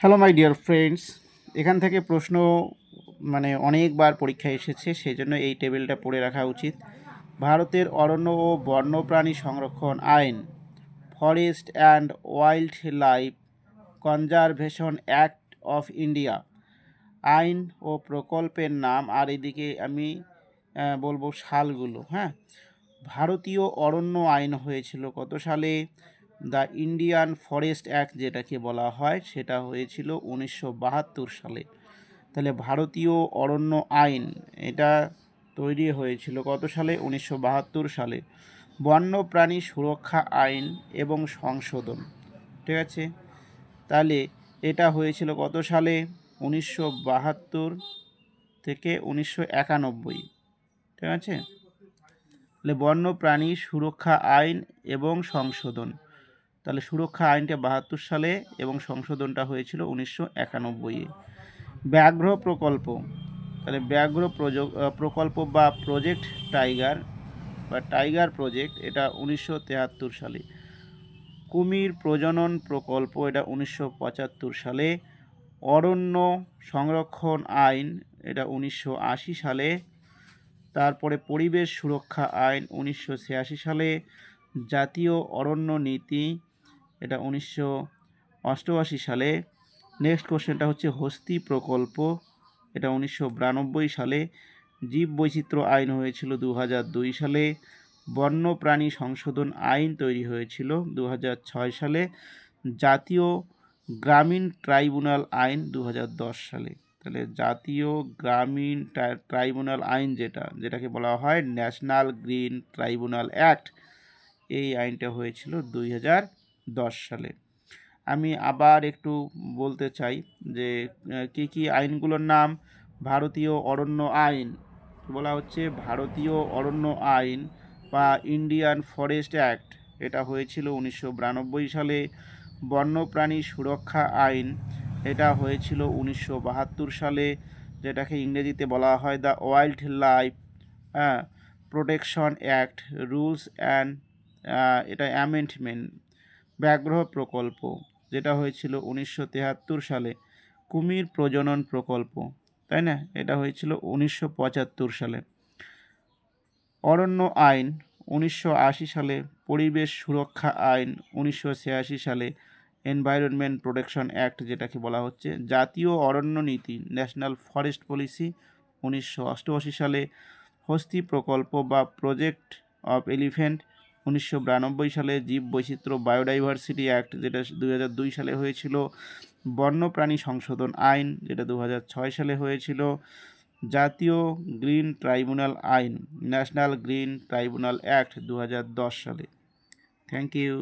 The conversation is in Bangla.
হ্যালো মাই ডিয়ার ফ্রেন্ডস, এখান থেকে প্রশ্ন অনেকবার পরীক্ষায় এসেছে, সেই জন্য এই টেবিলটা পড়ে রাখা উচিত। ভারতের অরণ্য ও বন্যপ্রাণী সংরক্ষণ আইন, forest and wild life conservation act of India, আইন ও প্রকল্পের নাম, আর এদিকে আমি বলবো সালগুলো। হ্যাঁ, ভারতীয় অরণ্য আইন হয়েছিল কত সালে? দ্য ইন্ডিয়ান ফরেস্ট অ্যাক্ট যেটাকে বলা হয় সেটা হয়েছিল 1972 সালে। তাহলে ভারতীয় অরণ্য আইন এটা তৈরি হয়েছিল কত সালে? 1972 সালে। বন্যপ্রাণী সুরক্ষা আইন এবং সংশোধন, ঠিক আছে, তাহলে এটা হয়েছিল কত সালে? 1972 থেকে 1991, ঠিক আছে। তাহলে বন্যপ্রাণী সুরক্ষা আইন এবং সংশোধন, তাহলে সুরক্ষা আইনটা 72 সালে এবং সংশোধনটা হয়েছিল 1991-এ। ব্যাঘ্র প্রকল্প, তাহলে ব্যাঘ্র প্রকল্প বা প্রজেক্ট টাইগার বা টাইগার প্রজেক্ট, এটা 1973 সালে। কুমির প্রজনন প্রকল্প, এটা 1975 সালে। অরণ্য সংরক্ষণ আইন, এটা 1980 সালে। তারপরে পরিবেশ সুরক্ষা আইন 1986 সালে। জাতীয় অরণ্য নীতি, এটা 1988 সালে। নেক্সট কোশ্চেনটা হচ্ছে হস্তি প্রকল্প, এটা 1992 সালে। জীব বৈচিত্র্য আইন হয়েছিল 2002 সালে। বন্যপ্রাণী সংশোধন আইন তৈরি হয়েছিল 2006 সালে। জাতীয় গ্রামীণ ট্রাইব্যুনাল আইন 2010 সালে। তাহলে জাতীয় গ্রামীণ ট্রাইব্যুনাল আইন যেটাকে বলা হয় ন্যাশনাল গ্রিন ট্রাইব্যুনাল অ্যাক্ট, এই আইনটা হয়েছিল 2010 সালে। আমি আবার একটু বলতে চাই যে কী কী আইনগুলোর নাম। ভারতীয় অরণ্য আইন বলা হচ্ছে ভারতীয় অরণ্য আইন বা ইন্ডিয়ান ফরেস্ট অ্যাক্ট, এটা হয়েছিল 1992 সালে। বন্যপ্রাণী সুরক্ষা আইন, এটা হয়েছিল 1972 সালে, যেটাকে ইংরেজিতে বলা হয় the wild life protection act rules and এটা অ্যামেন্ডমেন্ট। ব্যাঘ্র প্রকল্প, যেটা হয়েছিল 1973 সালে। কুমির প্রজনন প্রকল্প, তাই না, এটা হয়েছিল 1975 সালে। অরণ্য আইন 1980 সালে। পরিবেশ সুরক্ষা আইন 1986 সালে। এনভায়রনমেন্ট প্রোটেকশন অ্যাক্ট যেটাকে বলা হচ্ছে। জাতীয় অরণ্য নীতি ন্যাশনাল ফরেস্ট পলিসি 1988 সালে। হস্তি প্রকল্প বা প্রজেক্ট অফ এলিফ্যান্ট 1992 সালে। জীব বৈচিত্র্য বায়োডাইভার্সিটি অ্যাক্ট, যেটা 2002 সালে হয়েছিল। বন্যপ্রাণী সংশোধন আইন, যেটা 2006 সালে হয়েছিল। জাতীয় গ্রিন ট্রাইব্যুনাল আইন ন্যাশনাল গ্রিন ট্রাইব্যুনাল অ্যাক্ট 2010 সালে। Thank you.